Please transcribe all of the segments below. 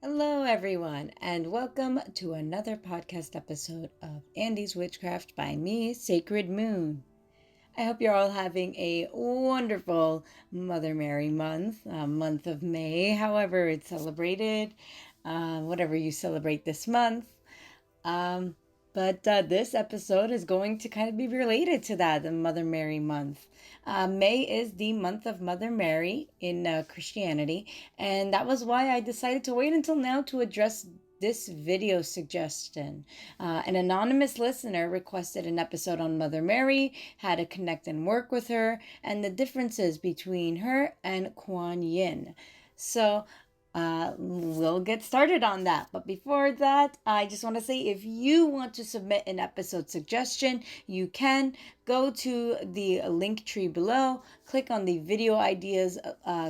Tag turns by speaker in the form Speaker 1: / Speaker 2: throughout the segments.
Speaker 1: Hello, everyone, and welcome to another podcast episode of Andy's Witchcraft by me, Sacred Moon. I hope you're all having a wonderful Mother Mary month of May, however it's celebrated, whatever you celebrate this month. But this episode is going to kind of be related to that, the Mother Mary month. May is the month of Mother Mary in Christianity, and that was why I decided to wait until now to address this video suggestion. An anonymous listener requested an episode on Mother Mary, how to connect and work with her, and the differences between her and Kuan Yin. So we'll get started on that. But before that, I just want to say if you want to submit an episode suggestion, you can go to the link tree below, click on the video ideas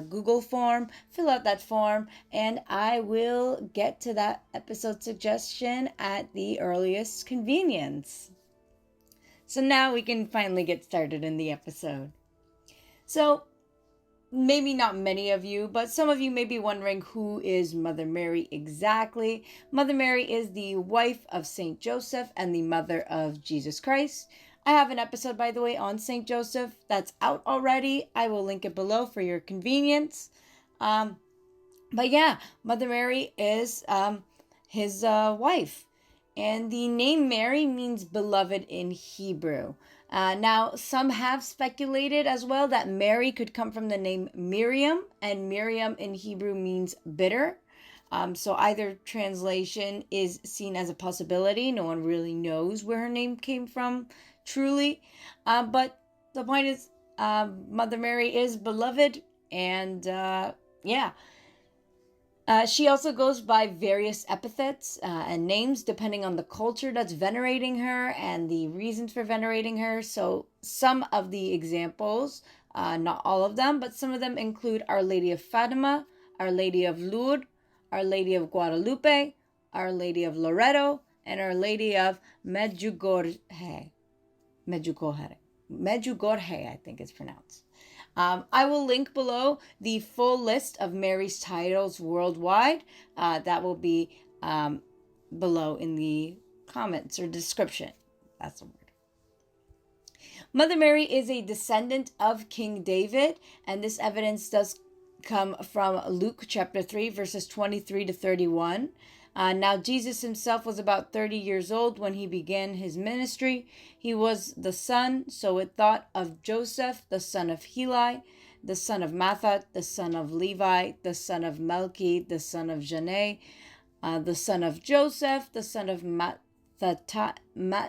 Speaker 1: Google form, fill out that form, and I will get to that episode suggestion at the earliest convenience. So now we can finally get started in the episode. So, maybe not many of you, but some of you may be wondering who is Mother Mary exactly. Mother Mary is the wife of Saint Joseph and the mother of Jesus Christ. I have an episode, by the way, on Saint Joseph that's out already. I will link it below for your convenience. But yeah, Mother Mary is his wife. And the name Mary means beloved in Hebrew. Now, some have speculated as well that Mary could come from the name Miriam, and Miriam in Hebrew means bitter. So either translation is seen as a possibility. No one really knows where her name came from, truly. But the point is, Mother Mary is beloved, and yeah. She also goes by various epithets and names depending on the culture that's venerating her and the reasons for venerating her. So some of the examples, not all of them, but some of them include Our Lady of Fatima, Our Lady of Lourdes, Our Lady of Guadalupe, Our Lady of Loreto, and Our Lady of Medjugorje. Medjugorje, I think it's pronounced. I will link below the full list of Mary's titles worldwide. That will be below in the comments or description. That's the word. Mother Mary is a descendant of King David, and this evidence does come from Luke chapter 3, verses 23 to 31. Now, Jesus himself was about 30 years old when he began his ministry. He was the son, so it thought, of Joseph, the son of Heli, the son of Mathat, the son of Levi, the son of Melchi, the son of Janai, the son of Joseph, the son of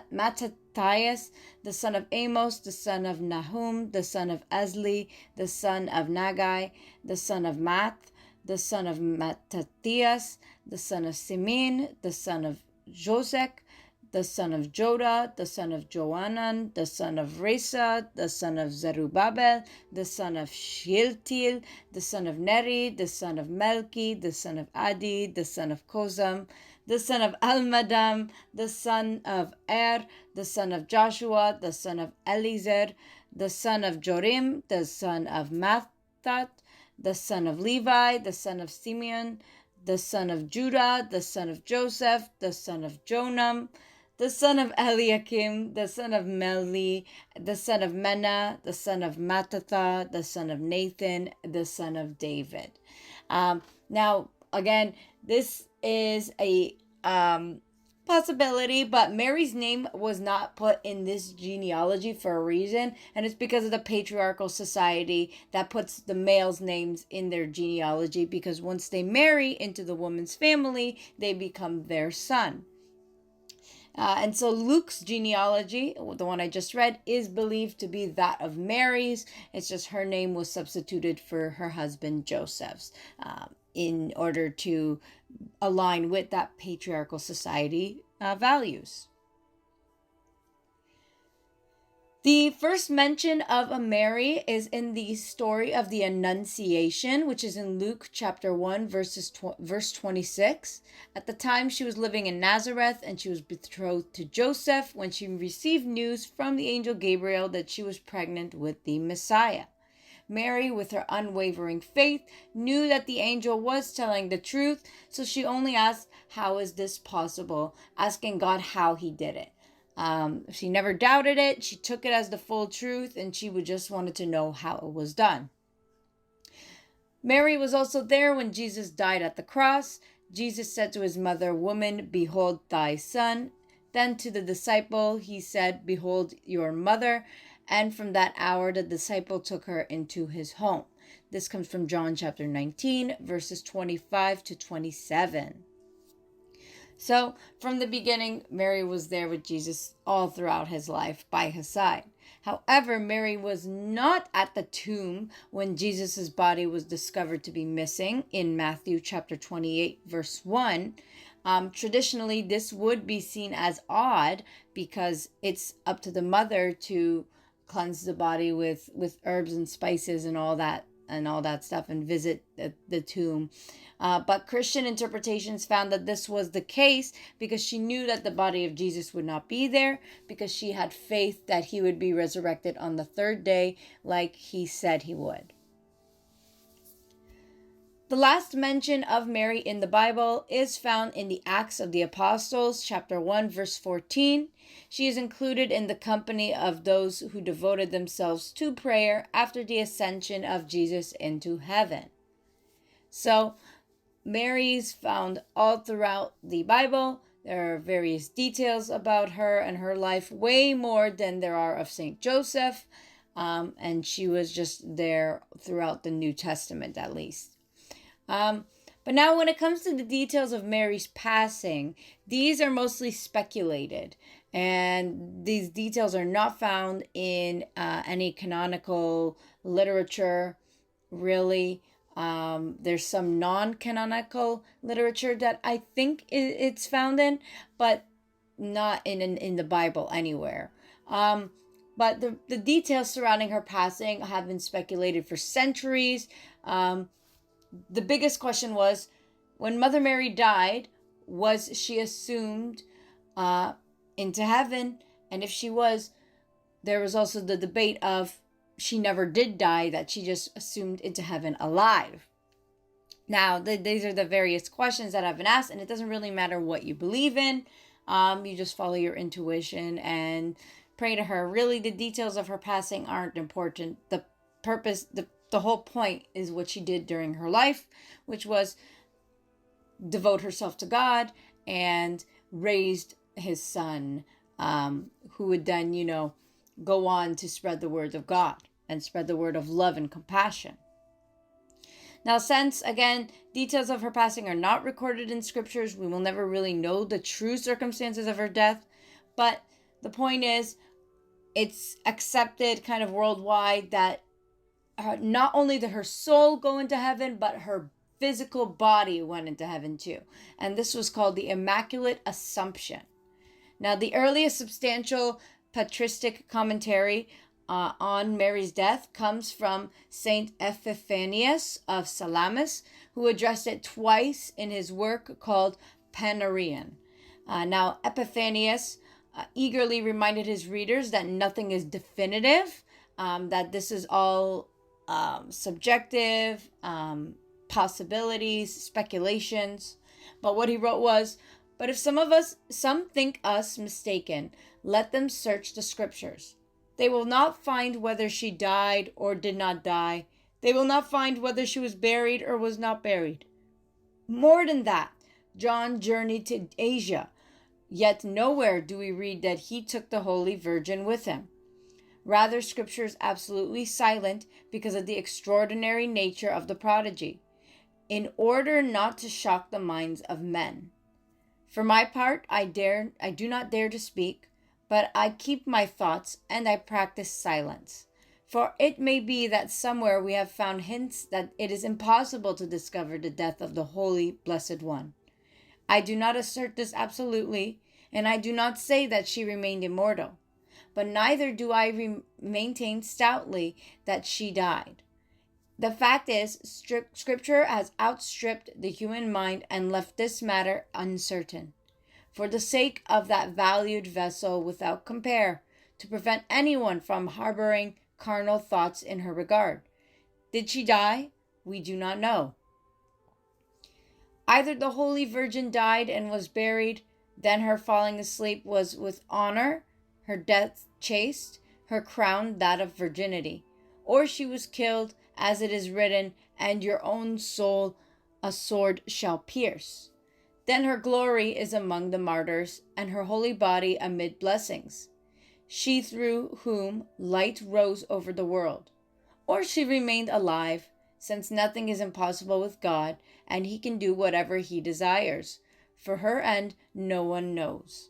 Speaker 1: Mattathias, the son of Amos, the son of Nahum, the son of Esli, the son of Nagai, the son of Math, the son of Mattathias, the son of Simeon, the son of Josek, the son of Joda, the son of Joanan, the son of Resa, the son of Zerubbabel, the son of Shealtiel, the son of Neri, the son of Melchi, the son of Adi, the son of Kozam, the son of Almadam, the son of Er, the son of Joshua, the son of Eliezer, the son of Jorim, the son of Mathat, the son of Levi, the son of Simeon, the son of Judah, the son of Joseph, the son of Jonam, the son of Eliakim, the son of Melli, the son of Menna, the son of Mattatha, the son of Nathan, the son of David. Now, again, this is a possibility, but Mary's name was not put in this genealogy for a reason, and it's because of the patriarchal society that puts the males' names in their genealogy, because once they marry into the woman's family, they become their son. And so Luke's genealogy, the one I just read, is believed to be that of Mary's. It's just her name was substituted for her husband Joseph's in order to align with that patriarchal society values. The first mention of a Mary is in the story of the Annunciation, which is in Luke chapter 1, verse 26. At the time, she was living in Nazareth, and she was betrothed to Joseph when she received news from the angel Gabriel that she was pregnant with the Messiah. Mary, with her unwavering faith, knew that the angel was telling the truth, so she only asked, "How is this possible?" asking God how he did it. She never doubted it. She took it as the full truth, and she would just wanted to know how it was done. Mary was also there when Jesus died at the cross. Jesus said to his mother, "Woman, behold thy son." Then to the disciple, he said, "Behold your mother." And from that hour, the disciple took her into his home. This comes from John chapter 19, verses 25 to 27. So, from the beginning, Mary was there with Jesus all throughout his life by his side. However, Mary was not at the tomb when Jesus' body was discovered to be missing in Matthew chapter 28, verse 1. Traditionally, this would be seen as odd because it's up to the mother to cleanse the body with herbs and spices and all that stuff and visit the tomb. But Christian interpretations found that this was the case because she knew that the body of Jesus would not be there, because she had faith that he would be resurrected on the third day like he said he would. The last mention of Mary in the Bible is found in the Acts of the Apostles, chapter 1, verse 14. She is included in the company of those who devoted themselves to prayer after the ascension of Jesus into heaven. So, Mary is found all throughout the Bible. There are various details about her and her life, way more than there are of Saint Joseph. And she was just there throughout the New Testament, at least. But now when it comes to the details of Mary's passing, these are mostly speculated. And these details are not found in any canonical literature, really. There's some non-canonical literature that I think it's found in, but not in the Bible anywhere. But the details surrounding her passing have been speculated for centuries. The biggest question was, when Mother Mary died, was she assumed into heaven? And if she was, there was also the debate of she never did die, that she just assumed into heaven alive. Now, these are the various questions that have been asked, and it doesn't really matter what you believe in. You just follow your intuition and pray to her. Really, the details of her passing aren't important. The purpose, the whole point is what she did during her life, which was devote herself to God and raised his son, who would then, go on to spread the word of God and spread the word of love and compassion. Now, since, again, details of her passing are not recorded in scriptures, we will never really know the true circumstances of her death. But the point is, it's accepted kind of worldwide that not only did her soul go into heaven, but her physical body went into heaven too. And this was called the Immaculate Assumption. Now, the earliest substantial patristic commentary on Mary's death comes from Saint Epiphanius of Salamis, who addressed it twice in his work called Panarion. Now, Epiphanius eagerly reminded his readers that nothing is definitive, that this is all subjective, possibilities, speculations. But what he wrote was, "But if some think us mistaken, let them search the scriptures. They will not find whether she died or did not die. They will not find whether she was buried or was not buried. More than that, John journeyed to Asia, yet nowhere do we read that he took the Holy Virgin with him. Rather, Scripture is absolutely silent because of the extraordinary nature of the prodigy, in order not to shock the minds of men. For my part, I do not dare to speak, but I keep my thoughts and I practice silence. For it may be that somewhere we have found hints that it is impossible to discover the death of the Holy Blessed One. I do not assert this absolutely, and I do not say that she remained immortal, but neither do I maintain stoutly that she died. The fact is, Scripture has outstripped the human mind and left this matter uncertain, for the sake of that valued vessel without compare, to prevent anyone from harboring carnal thoughts in her regard. Did she die? We do not know. Either the Holy Virgin died and was buried, then her falling asleep was with honor, her death chaste, her crown that of virginity, or she was killed, as it is written, and your own soul a sword shall pierce. Then her glory is among the martyrs, and her holy body amid blessings. She through whom light rose over the world. Or she remained alive, since nothing is impossible with God, and he can do whatever he desires. For her end no one knows.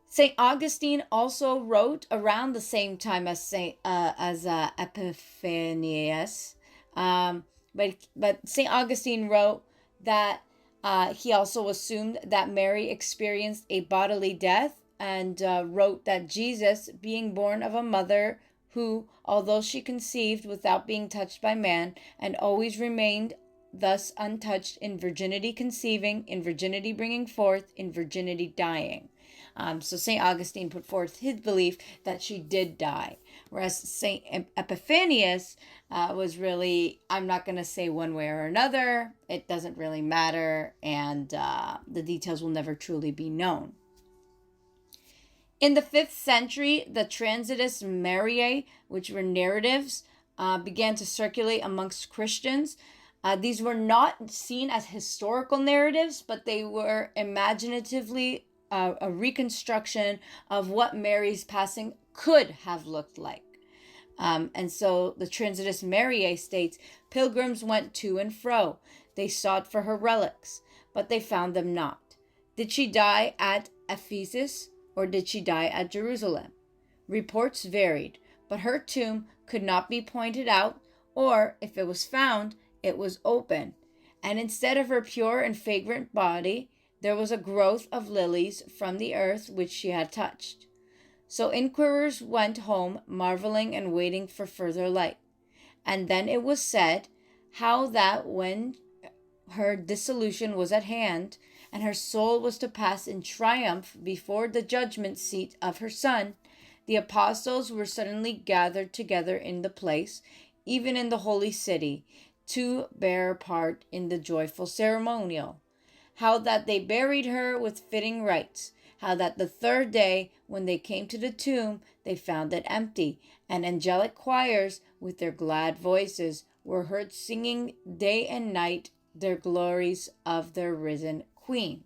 Speaker 1: St. Augustine also wrote around the same time as Epiphanius, but St. Augustine wrote that he also assumed that Mary experienced a bodily death, and wrote that Jesus, being born of a mother who, although she conceived without being touched by man, and always remained thus untouched, in virginity conceiving, in virginity bringing forth, in virginity dying. So St. Augustine put forth his belief that she did die, whereas St. Epiphanius was really, I'm not going to say one way or another, it doesn't really matter, and the details will never truly be known. In the 5th century, the Transitus Mariae, which were narratives, began to circulate amongst Christians. These were not seen as historical narratives, but they were imaginatively a reconstruction of what Mary's passing could have looked like. And so the Transitus Mariae states, pilgrims went to and fro. They sought for her relics, but they found them not. Did she die at Ephesus, or did she die at Jerusalem? Reports varied, but her tomb could not be pointed out, or if it was found, it was open. And instead of her pure and fragrant body, there was a growth of lilies from the earth which she had touched. So inquirers went home, marveling and waiting for further light. And then it was said, how that when her dissolution was at hand, and her soul was to pass in triumph before the judgment seat of her Son, the apostles were suddenly gathered together in the place, even in the holy city, to bear part in the joyful ceremonial. How that they buried her with fitting rites, how that the 3rd day, when they came to the tomb, they found it empty, and angelic choirs, with their glad voices, were heard singing day and night their glories of their risen Queen.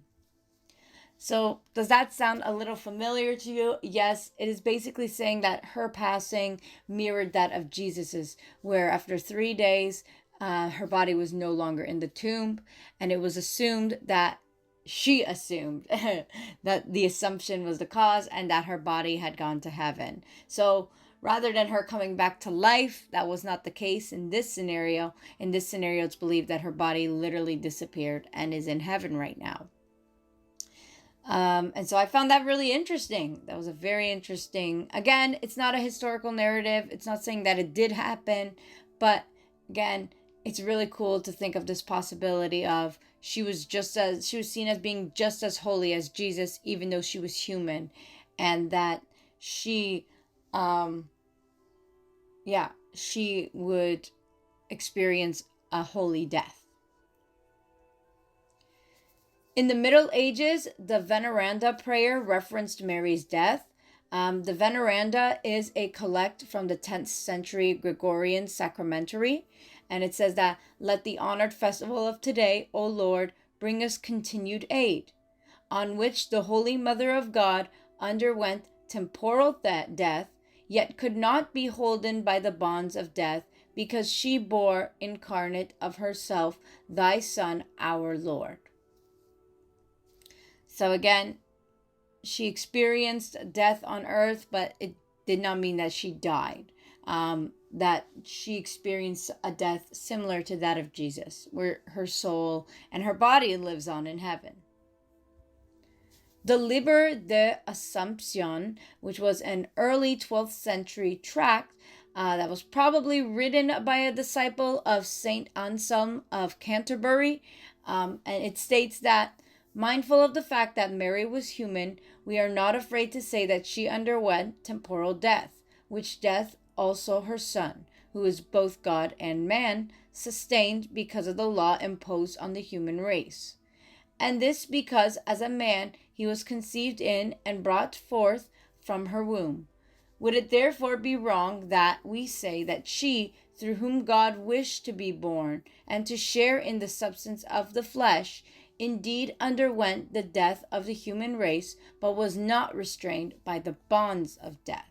Speaker 1: So does that sound a little familiar to you? Yes, it is basically saying that her passing mirrored that of Jesus's, where after 3 days, her body was no longer in the tomb, and it was assumed that she assumed that the assumption was the cause and that her body had gone to heaven. So rather than her coming back to life, that was not the case in this scenario. In this scenario, it's believed that her body literally disappeared and is in heaven right now. And so I found that really interesting. That was a very interesting, again, it's not a historical narrative. It's not saying that it did happen, but again, it's really cool to think of this possibility of she was seen as being just as holy as Jesus, even though she was human, and that she would experience a holy death. In the Middle Ages, the Veneranda prayer referenced Mary's death. The Veneranda is a collect from the 10th century Gregorian sacramentary, and it says that, let the honored festival of today, O Lord, bring us continued aid, on which the Holy Mother of God underwent temporal death, yet could not be holden by the bonds of death, because she bore incarnate of herself thy Son, our Lord. So again, she experienced death on earth, but it did not mean that she died. That she experienced a death similar to that of Jesus, where her soul and her body lives on in heaven. The Liber de Assumption, which was an early 12th century tract that was probably written by a disciple of Saint Anselm of Canterbury, and it states that, mindful of the fact that Mary was human, we are not afraid to say that she underwent temporal death, which death also her Son, who is both God and man, sustained because of the law imposed on the human race. And this because as a man he was conceived in and brought forth from her womb. Would it therefore be wrong that we say that she, through whom God wished to be born and to share in the substance of the flesh, indeed underwent the death of the human race, but was not restrained by the bonds of death?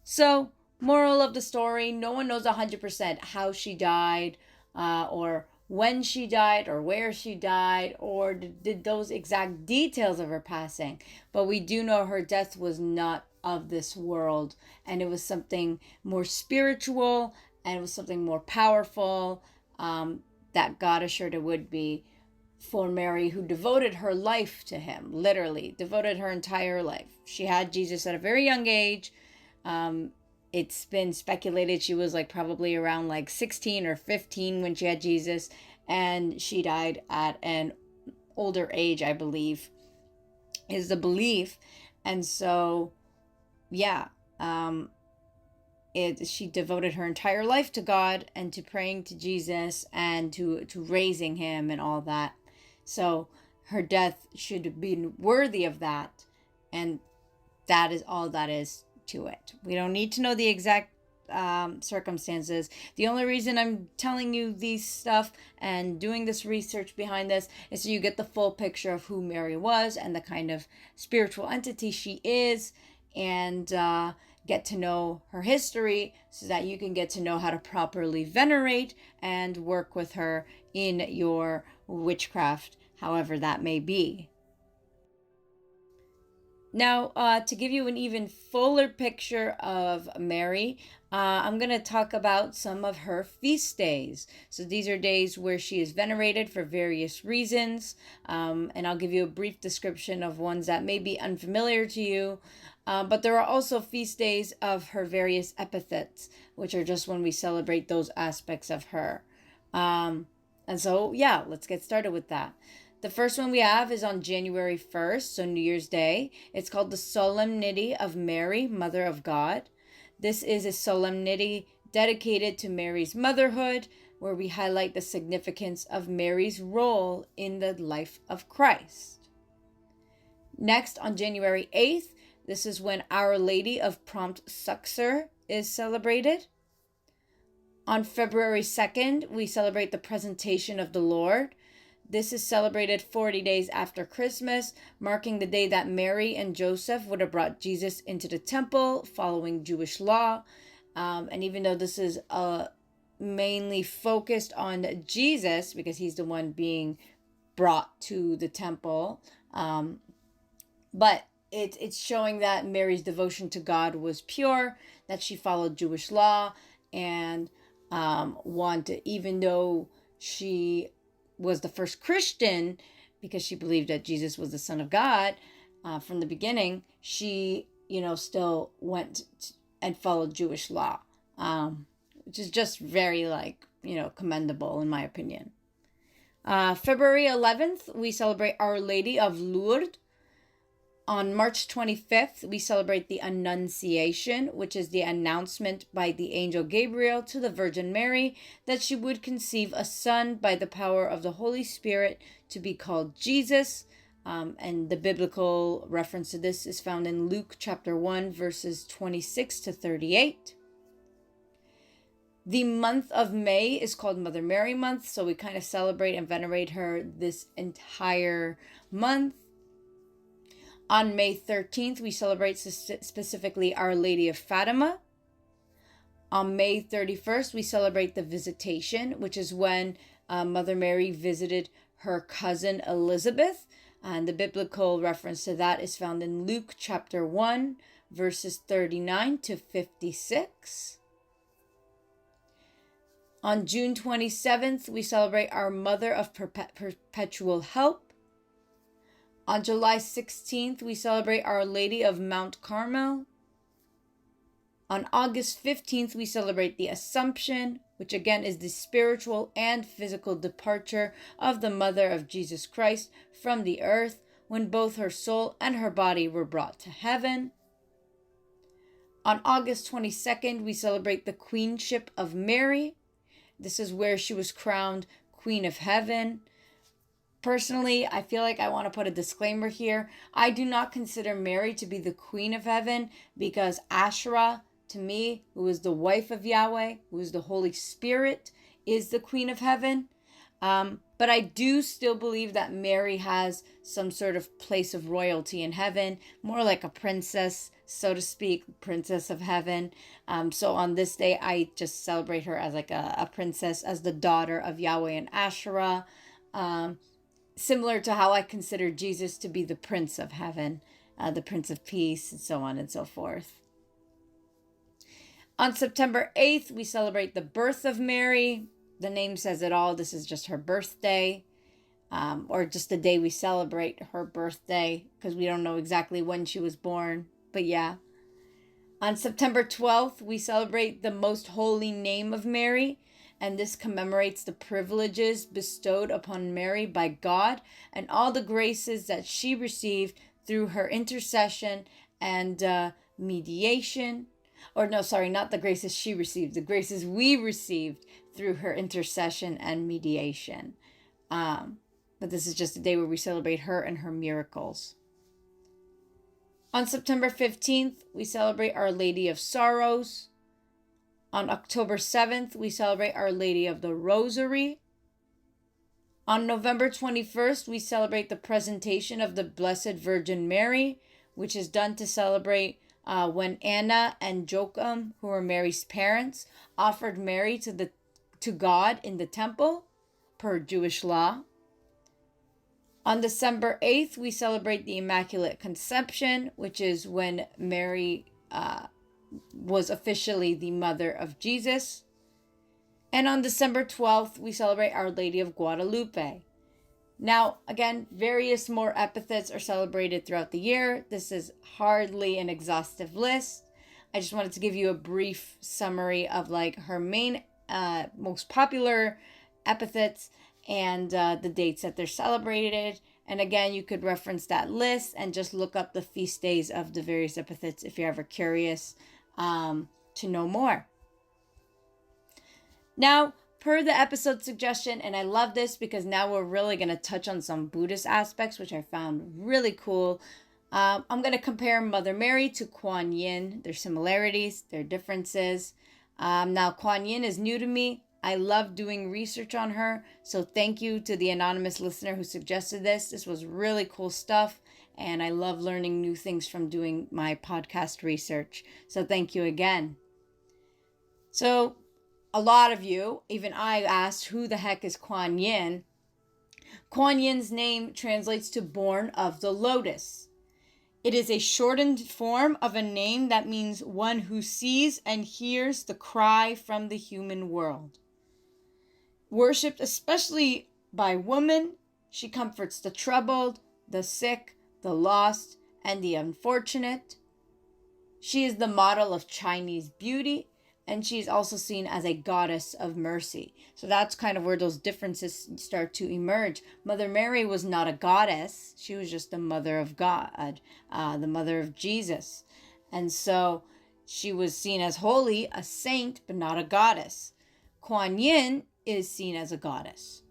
Speaker 1: So, moral of the story, no one knows 100% how she died, or when she died, or where she died, or did those exact details of her passing. But we do know her death was not of this world, and it was something more spiritual, and it was something more powerful, that God assured it would be for Mary, who devoted her life to him, literally devoted her entire life. She had Jesus at a very young age. It's been speculated she was like probably around like 16 or 15 when she had Jesus, and she died at an older age, I believe, is the belief. And so, yeah, she devoted her entire life to God and to praying to Jesus and to raising him and all that. So her death should be worthy of that, and that is all that is to it. We don't need to know the exact circumstances. The only reason I'm telling you these stuff and doing this research behind this is so you get the full picture of who Mary was and the kind of spiritual entity she is, and get to know her history so that you can get to know how to properly venerate and work with her in your witchcraft, however that may be. Now, to give you an even fuller picture of Mary, I'm going to talk about some of her feast days. So these are days where she is venerated for various reasons, and I'll give you a brief description of ones that may be unfamiliar to you. But there are also feast days of her various epithets, which are just when we celebrate those aspects of her. And so, yeah, let's get started with that. The first one we have is on January 1st, so New Year's Day. It's called the Solemnity of Mary, Mother of God. This is a solemnity dedicated to Mary's motherhood, where we highlight the significance of Mary's role in the life of Christ. Next, on January 8th, this is when Our Lady of Prompt Succor is celebrated. On February 2nd, we celebrate the Presentation of the Lord. This is celebrated 40 days after Christmas, marking the day that Mary and Joseph would have brought Jesus into the temple following Jewish law. And even though this is mainly focused on Jesus, because he's the one being brought to the temple, but it's showing that Mary's devotion to God was pure, that she followed Jewish law, and wanted, even though she was the first Christian, because she believed that Jesus was the Son of God from the beginning, she, still went and followed Jewish law, which is just very, commendable in my opinion. February 11th, we celebrate Our Lady of Lourdes. On March 25th, we celebrate the Annunciation, which is the announcement by the angel Gabriel to the Virgin Mary that she would conceive a son by the power of the Holy Spirit to be called Jesus. And the biblical reference to this is found in Luke chapter 1, verses 26 to 38. The month of May is called Mother Mary month, so we kind of celebrate and venerate her this entire month. On May 13th, we celebrate specifically Our Lady of Fatima. On May 31st, we celebrate the Visitation, which is when Mother Mary visited her cousin Elizabeth. And the biblical reference to that is found in Luke chapter 1, verses 39 to 56. On June 27th, we celebrate our Mother of Perpetual Help. On July 16th, we celebrate Our Lady of Mount Carmel. On August 15th, we celebrate the Assumption, which again is the spiritual and physical departure of the Mother of Jesus Christ from the earth, when both her soul and her body were brought to heaven. On August 22nd, we celebrate the Queenship of Mary. This is where she was crowned Queen of Heaven. Personally, I feel like I want to put a disclaimer here. I do not consider Mary to be the Queen of Heaven because Asherah, to me, who is the wife of Yahweh, who is the Holy Spirit, is the Queen of Heaven. But I do still believe that Mary has some sort of place of royalty in heaven, more like a princess, so to speak, princess of heaven. So on this day, I just celebrate her as like a princess, as the daughter of Yahweh and Asherah, similar to how I consider Jesus to be the Prince of Heaven, the Prince of Peace, and so on and so forth. On September 8th, we celebrate the birth of Mary. The name says it all. This is just her birthday, or just the day we celebrate her birthday, because we don't know exactly when she was born. But yeah. On September 12th, we celebrate the Most Holy Name of Mary, and this commemorates the privileges bestowed upon Mary by God and all the graces that she received through her intercession and mediation. Or no, sorry, not the graces she received, the graces we received through her intercession and mediation. But this is just a day where we celebrate her and her miracles. On September 15th, we celebrate Our Lady of Sorrows. On October 7th, we celebrate Our Lady of the Rosary. On November 21st, we celebrate the presentation of the Blessed Virgin Mary, which is done to celebrate when Anna and Joachim, who were Mary's parents, offered Mary to God in the temple, per Jewish law. On December 8th, we celebrate the Immaculate Conception, which is when Mary was officially the mother of Jesus. And on December 12th, we celebrate Our Lady of Guadalupe. Now, again, various more epithets are celebrated throughout the year. This is hardly an exhaustive list. I just wanted to give you a brief summary of like her main, most popular epithets and the dates that they're celebrated. And again, you could reference that list and just look up the feast days of the various epithets if you're ever curious to know more. Now, per the episode suggestion, and I love this because now we're really going to touch on some Buddhist aspects, which I found really cool. I'm going to compare Mother Mary to Kuan Yin, their similarities, their differences. Now, Kuan Yin is new to me. I love doing research on her, so thank you to the anonymous listener who suggested this. This was really cool stuff, and I love learning new things from doing my podcast research. So thank you again. So, a lot of you, even I, asked who the heck is Kuan Yin. Kuan Yin's name translates to born of the lotus. It is a shortened form of a name that means one who sees and hears the cry from the human world. Worshipped especially by women, she comforts the troubled, the sick, the lost, and the unfortunate. She is the model of Chinese beauty, and she's also seen as a goddess of mercy. So that's kind of where those differences start to emerge. Mother Mary was not a goddess. She was just the mother of God, the mother of Jesus. And so she was seen as holy, a saint, but not a goddess. Kuan Yin is seen as a goddess.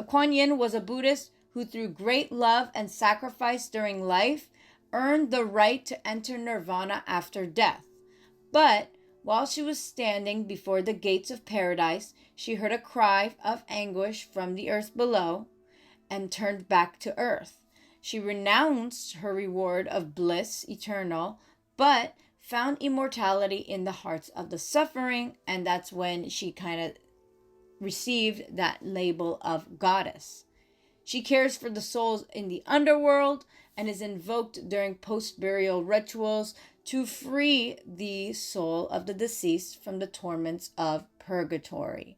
Speaker 1: Kuan Yin was a Buddhist who through great love and sacrifice during life earned the right to enter nirvana after death. But while she was standing before the gates of paradise, she heard a cry of anguish from the earth below and turned back to earth. She renounced her reward of bliss eternal, but found immortality in the hearts of the suffering, and that's when she kind of received that label of goddess. She cares for the souls in the underworld and is invoked during post-burial rituals to free the soul of the deceased from the torments of purgatory.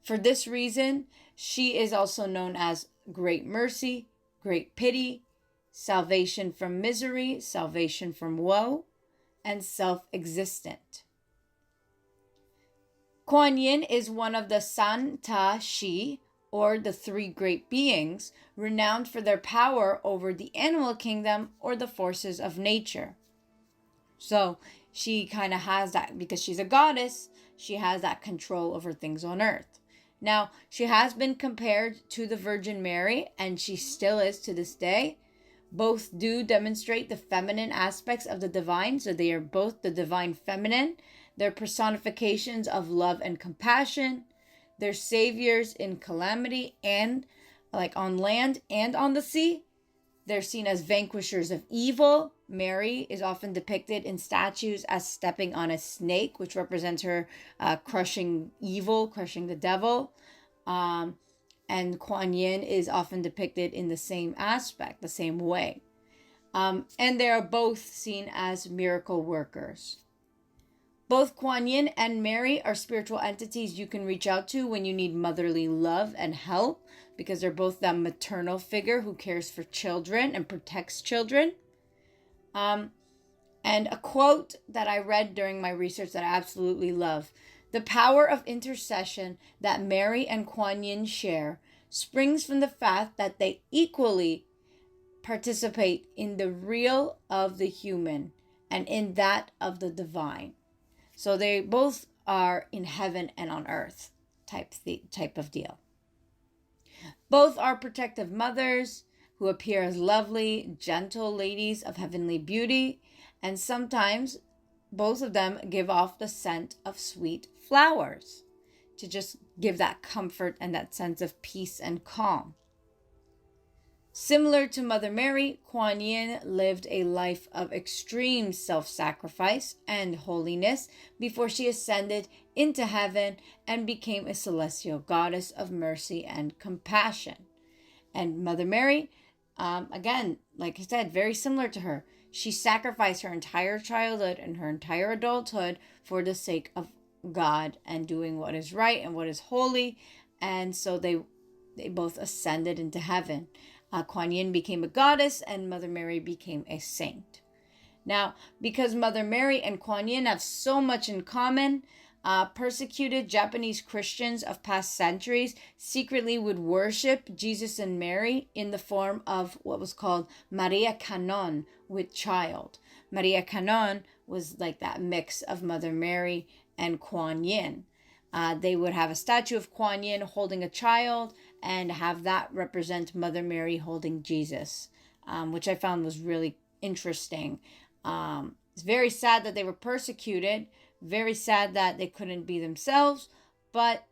Speaker 1: For this reason, she is also known as Great Mercy, Great Pity, Salvation from Misery, Salvation from Woe, and Self-Existent. Kuan Yin is one of the San Ta Shi, or the three great beings, renowned for their power over the animal kingdom or the forces of nature. So she kind of has that, because she's a goddess, she has that control over things on earth. Now, she has been compared to the Virgin Mary, and she still is to this day. Both do demonstrate the feminine aspects of the divine, so they are both the divine feminine. They're personifications of love and compassion. They're saviors in calamity, and like on land and on the sea. They're seen as vanquishers of evil. Mary is often depicted in statues as stepping on a snake, which represents her crushing evil, crushing the devil. And Kuan Yin is often depicted in the same aspect, the same way. And they are both seen as miracle workers. Both Kuan Yin and Mary are spiritual entities you can reach out to when you need motherly love and help, because they're both that maternal figure who cares for children and protects children. And a quote that I read during my research that I absolutely love: the power of intercession that Mary and Kuan Yin share springs from the fact that they equally participate in the real of the human and in that of the divine. So they both are in heaven and on earth type of deal. Both are protective mothers who appear as lovely, gentle ladies of heavenly beauty, and sometimes both of them give off the scent of sweet flowers to just give that comfort and that sense of peace and calm. Similar to Mother Mary, Kuan Yin lived a life of extreme self-sacrifice and holiness before she ascended into heaven and became a celestial goddess of mercy and compassion. And Mother Mary, again, like I said, very similar to her. She sacrificed her entire childhood and her entire adulthood for the sake of God and doing what is right and what is holy. And so they both ascended into heaven. Kuan Yin became a goddess and Mother Mary became a saint. Now, because Mother Mary and Kuan Yin have so much in common, persecuted Japanese Christians of past centuries secretly would worship Jesus and Mary in the form of what was called Maria Canon with child. Maria Canon was like that mix of Mother Mary and Kuan Yin. They would have a statue of Kuan Yin holding a child and have that represent Mother Mary holding Jesus, which I found was really interesting. It's very sad that they were persecuted, very sad that they couldn't be themselves, but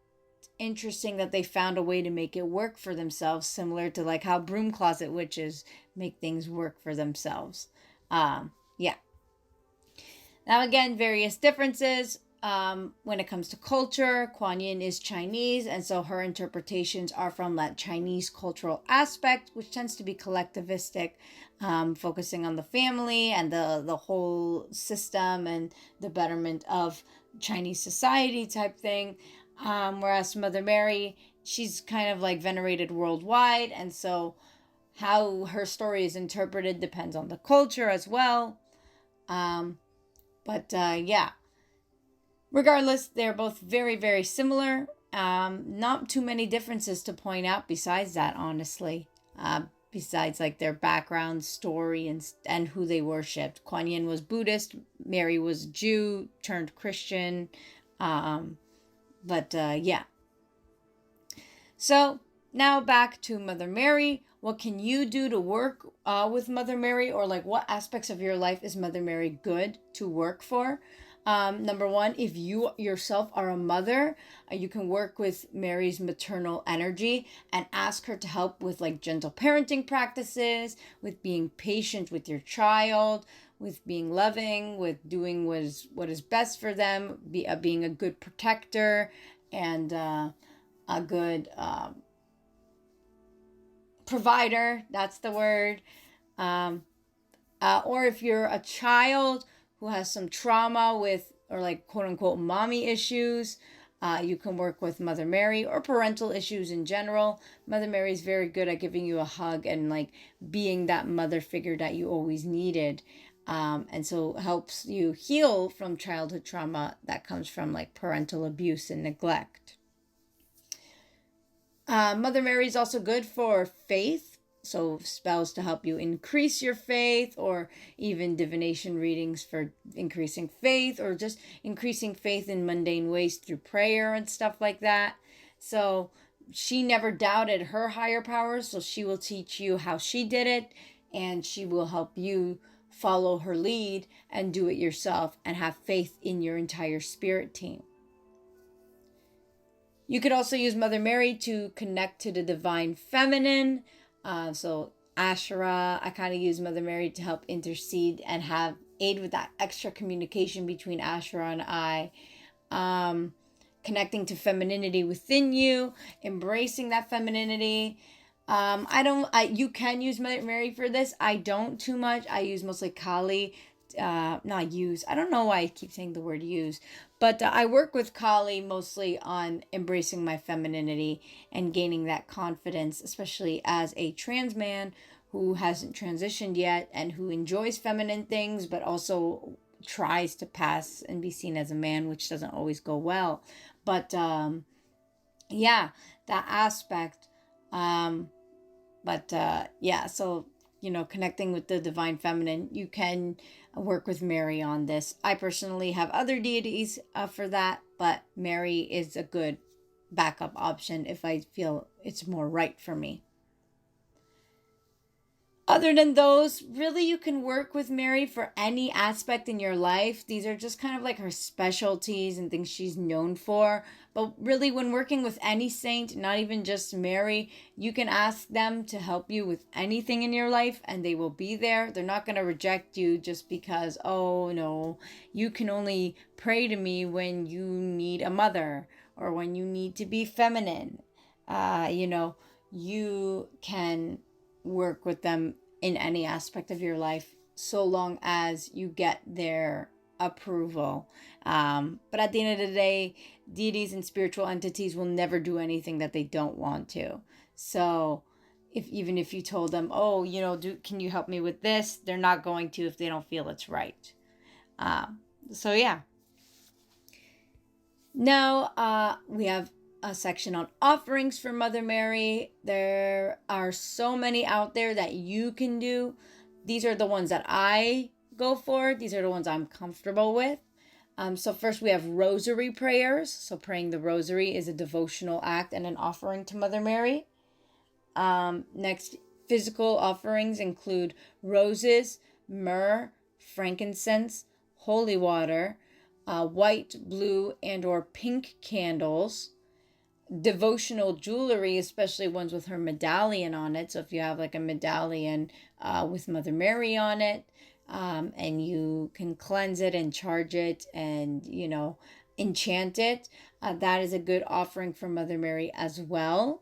Speaker 1: interesting that they found a way to make it work for themselves, similar to like how broom closet witches make things work for themselves. Yeah. Now again, various differences. When it comes to culture, Kuan Yin is Chinese, and so her interpretations are from that Chinese cultural aspect, which tends to be collectivistic, focusing on the family and the whole system and the betterment of Chinese society type thing. Whereas Mother Mary, she's kind of like venerated worldwide, and so how her story is interpreted depends on the culture as well. Yeah. Regardless, they're both very, very similar. Not too many differences to point out besides that, honestly. Besides like their background, story, and who they worshipped. Kuan Yin was Buddhist. Mary was Jew turned Christian. Yeah. So now back to Mother Mary. What can you do to work with Mother Mary? Or like what aspects of your life is Mother Mary good to work for? Number one, if you yourself are a mother, you can work with Mary's maternal energy and ask her to help with like gentle parenting practices, with being patient with your child, with being loving, with doing what is best for them, being a good protector and a good provider. That's the word. Or if you're a child who has some trauma with, or like quote unquote mommy issues, you can work with Mother Mary, or parental issues in general. Mother Mary is very good at giving you a hug and like being that mother figure that you always needed. And so helps you heal from childhood trauma that comes from like parental abuse and neglect. Mother Mary is also good for faith. So spells to help you increase your faith, or even divination readings for increasing faith, or just increasing faith in mundane ways through prayer and stuff like that. So she never doubted her higher powers, so she will teach you how she did it, and she will help you follow her lead and do it yourself and have faith in your entire spirit team. You could also use Mother Mary to connect to the divine feminine. So Asherah, I kind of use Mother Mary to help intercede and have aid with that extra communication between Asherah and I. Connecting to femininity within you, embracing that femininity. You can use Mother Mary for this. I don't too much. I use mostly Kali. I don't know why I keep saying the word use, but I work with Kali mostly on embracing my femininity and gaining that confidence, especially as a trans man who hasn't transitioned yet and who enjoys feminine things, but also tries to pass and be seen as a man, which doesn't always go well. But that aspect. So connecting with the divine feminine, you can work with Mary on this. I personally have other deities for that, but Mary is a good backup option if I feel it's more right for me. Other than those, really you can work with Mary for any aspect in your life. These are just kind of like her specialties and things she's known for. But really, when working with any saint, not even just Mary, you can ask them to help you with anything in your life and they will be there. They're not going to reject you just because, oh no, you can only pray to me when you need a mother or when you need to be feminine. You can work with them in any aspect of your life so long as you get their approval. But at the end of the day, deities and spiritual entities will never do anything that they don't want to. So even if you told them, oh, can you help me with this? They're not going to if they don't feel it's right. Now we have a section on offerings for Mother Mary. There are so many out there that you can do. These are the ones that I go for. These are the ones I'm comfortable with. So first we have rosary prayers. So praying the rosary is a devotional act and an offering to Mother Mary. Next, physical offerings include roses, myrrh, frankincense, holy water, white, blue, and or pink candles, devotional jewelry, especially ones with her medallion on it. So if you have like a medallion with Mother Mary on it, and you can cleanse it and charge it and, enchant it, that is a good offering for Mother Mary as well.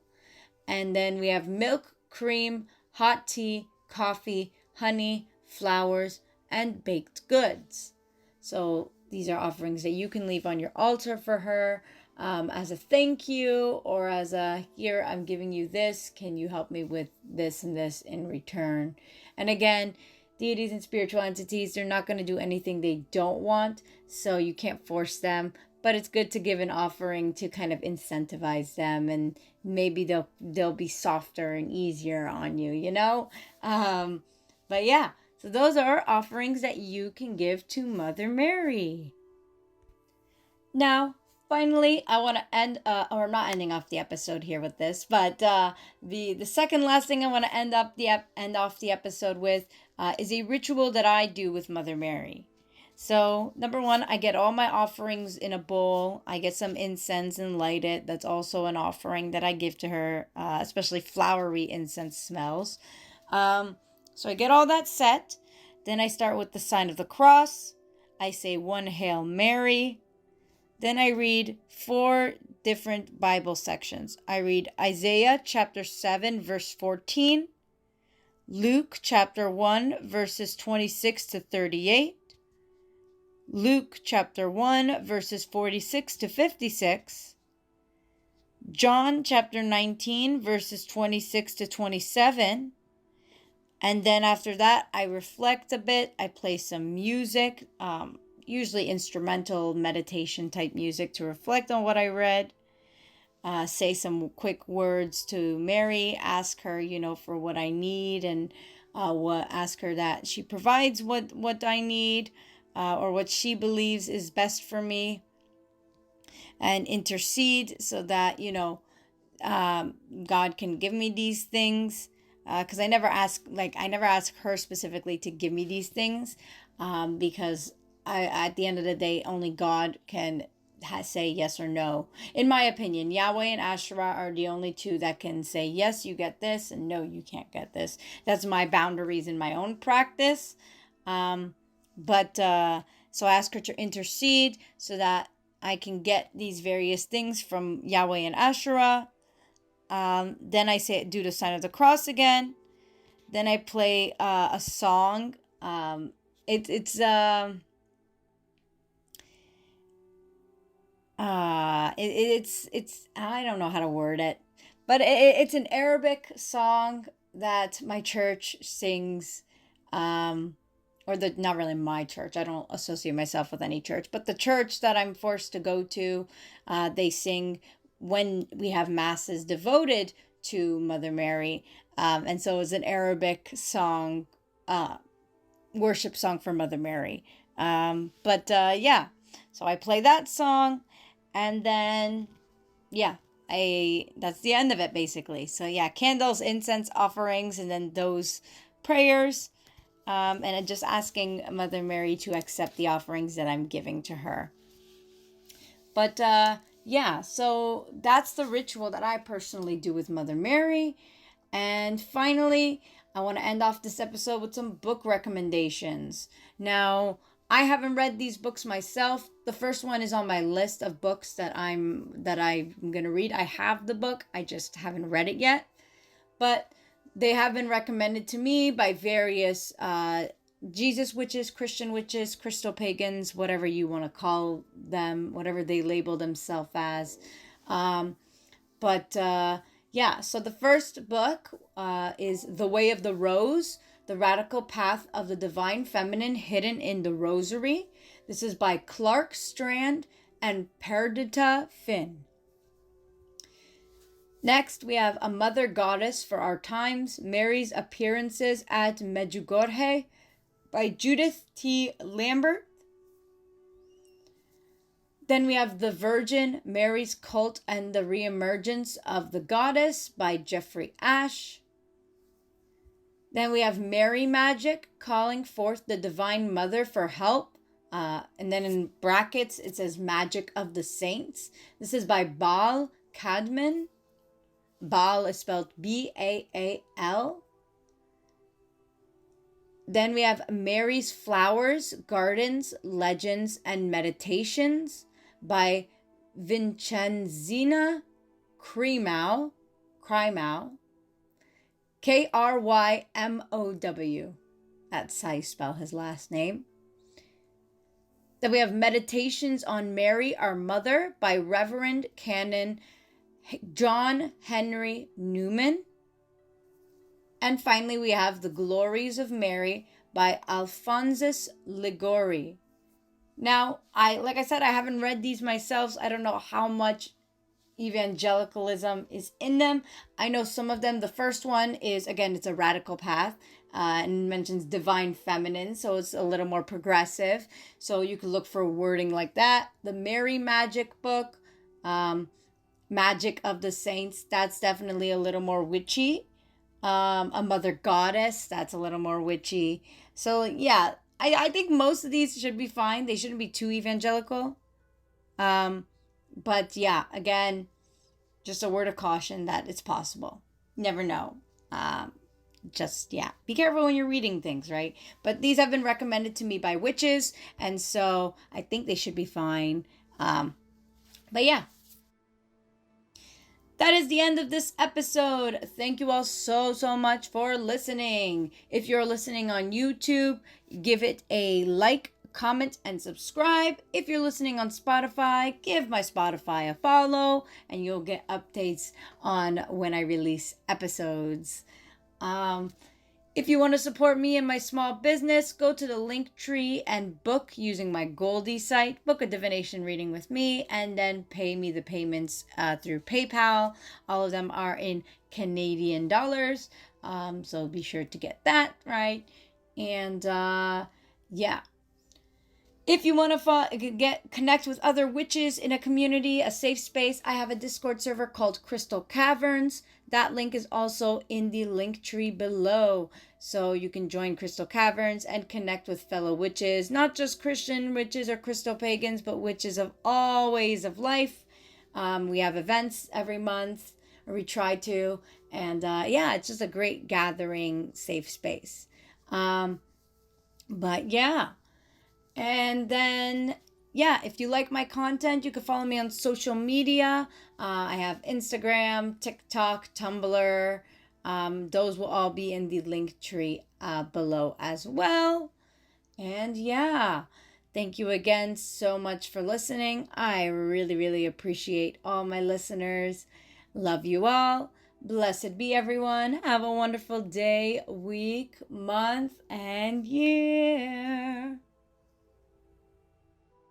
Speaker 1: And then we have milk, cream, hot tea, coffee, honey, flowers, and baked goods. So these are offerings that you can leave on your altar for her as a thank you, or as a, here, I'm giving you this. Can you help me with this and this in return? And again, deities and spiritual entities, they're not going to do anything they don't want, so you can't force them. But it's good to give an offering to kind of incentivize them, and maybe they'll be softer and easier on you, But yeah, so those are offerings that you can give to Mother Mary. Now, finally, I want to end, or not ending off the episode here with this, but the second last thing I want to end off the episode with is a ritual that I do with Mother Mary. So, number one, I get all my offerings in a bowl. I get some incense and light it. That's also an offering that I give to her, especially flowery incense smells. So I get all that set. Then I start with the sign of the cross. I say one Hail Mary. Then I read 4 different Bible sections. I read Isaiah chapter 7, verse 14. Luke chapter 1, verses 26 to 38. Luke chapter 1, verses 46 to 56. John chapter 19, verses 26 to 27. And then after that, I reflect a bit. I play some music, usually instrumental meditation type music to reflect on what I read. say some quick words to Mary, ask her, for what I need, and ask her that she provides what I need, or what she believes is best for me, and intercede so that, God can give me these things. Because I never ask her specifically to give me these things, because at the end of the day, only God can say yes or no. In my opinion, Yahweh and Asherah are the only two that can say, yes, you get this, and no, you can't get this. That's my boundaries in my own practice. But so I ask her to intercede so that I can get these various things from Yahweh and Asherah. Then I do the sign of the cross again. Then I play a song. It's I don't know how to word it, but it's an Arabic song that my church sings, not really my church. I don't associate myself with any church, but the church that I'm forced to go to, they sing when we have masses devoted to Mother Mary, and so it's an Arabic song, worship song for Mother Mary. Yeah, so I play that song. And then, that's the end of it, basically. So yeah, candles, incense, offerings, and then those prayers, and just asking Mother Mary to accept the offerings that I'm giving to her. But so that's the ritual that I personally do with Mother Mary. And finally, I want to end off this episode with some book recommendations. Now, I haven't read these books myself. The first one is on my list of books that I'm going to read. I have the book, I just haven't read it yet. But they have been recommended to me by various Jesus witches, Christian witches, ChristoPagans, whatever you want to call them, whatever they label themselves as. So the first book is The Way of the Rose, The Radical Path of the Divine Feminine Hidden in the Rosary. This is by Clark Strand and Perdita Finn. Next, we have A Mother Goddess for Our Times, Mary's Appearances at Medjugorje by Judith T. Lambert. Then we have The Virgin, Mary's Cult and the Reemergence of the Goddess by Geoffrey Ashe. Then we have Mary Magic, Calling Forth the Divine Mother for Help. And then in brackets, it says Magic of the Saints. This is by Baal Kadman. Baal is spelled B-A-A-L. Then we have Mary's Flowers, Gardens, Legends, and Meditations by Vincenzina Krymow. Krymow. That's how you spell his last name. Then we have Meditations on Mary, Our Mother by Reverend Canon John Henry Newman. And finally, we have The Glories of Mary by Alphonsus Liguori. Now, like I said, I haven't read these myself. So I don't know how much evangelicalism is in them. I know some of them. The first one is, again, it's a radical path, and mentions divine feminine, so it's a little more progressive. So you could look for wording like that. The Mary Magic book, Magic of the Saints, that's definitely a little more witchy. A Mother Goddess, that's a little more witchy. So yeah, I think most of these should be fine. They shouldn't be too evangelical. But yeah, again, just a word of caution that it's possible. Never know. Be careful when you're reading things, right? But these have been recommended to me by witches, and so I think they should be fine. But yeah. That is the end of this episode. Thank you all so much for listening. If you're listening on YouTube, give it a like, comment, and subscribe. If you're listening on Spotify, give my Spotify a follow, and you'll get updates on when I release episodes. If you want to support me and my small business, go to the link tree and book using my Goldie site. Book a divination reading with me and then pay me the payments through PayPal. All of them are in Canadian dollars. So be sure to get that right. And yeah. If you want to connect with other witches in a community, a safe space, I have a Discord server called Crystal Caverns. That link is also in the link tree below. So you can join Crystal Caverns and connect with fellow witches, not just Christian witches or ChristoPagans, but witches of all ways of life. We have events every month, or we try to. And yeah, it's just a great gathering, safe space. But yeah. And then, yeah, if you like my content, you can follow me on social media. I have Instagram, TikTok, Tumblr. Those will all be in the link tree below as well. And yeah, thank you again so much for listening. I really, really appreciate all my listeners. Love you all. Blessed be everyone. Have a wonderful day, week, month, and year.